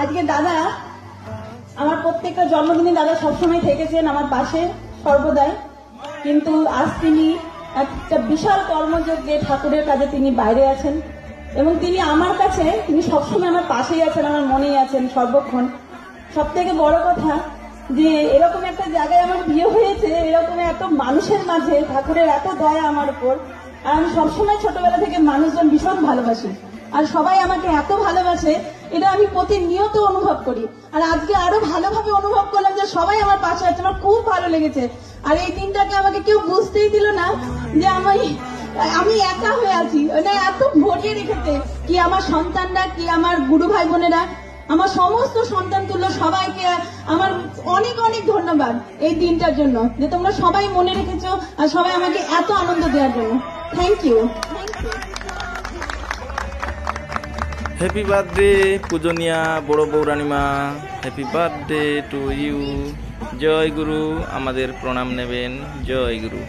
আজকে দাদা আমার প্রত্যেকটা জন্মদিনে দাদা সবসময় থেকেছেন আমার পাশে সর্বদাই, কিন্তু আজ তিনি একটা বিশাল কর্মযজ্ঞে ঠাকুরের কাজে তিনি বাইরে আছেন এবং তিনি আমার কাছে তিনি সবসময় আমার পাশেই আছেন, আমার মনেই আছেন সর্বক্ষণ। সব থেকে বড় কথা যে এরকম একটা জায়গায় আমার বিয়ে হয়েছে, এরকম এত মানুষের মাঝে ঠাকুরের এত দয়া আমার উপর। আর আমি সবসময় ছোটবেলা থেকে মানুষজন ভীষণ ভালোবাসি আর সবাই আমাকে এত ভালোবাসে, এটা আমি প্রতিনিয়ত অনুভব করি। আর আজকে আরো ভালোভাবে অনুভব করলাম যে সবাই আমার পাশে আছে, আমার খুব ভালো লেগেছে। আর এই দিনটাকে আমাকে কেউ বুঝতেই দিল না যে আমি একা হয়ে আছি, মানে এত ভরিয়ে রেখেছে কি আমার সন্তানরা, কি আমার গুরু ভাই বোনেরা, আমার সমস্ত সন্তান তুল্য সবাইকে আমার অনেক অনেক ধন্যবাদ এই দিনটার জন্য, যে তোমরা সবাই মনে রেখেছো আর সবাই আমাকে এত আনন্দ দেওয়ার জন্য। Thank you. হ্যাপি বার্থডে পূজনীয়া বড় বৌরানিমা, হ্যাপি বার্থডে টু ইউ। জয় গুরু, আমাদের প্রণাম নেবেন। জয় গুরু।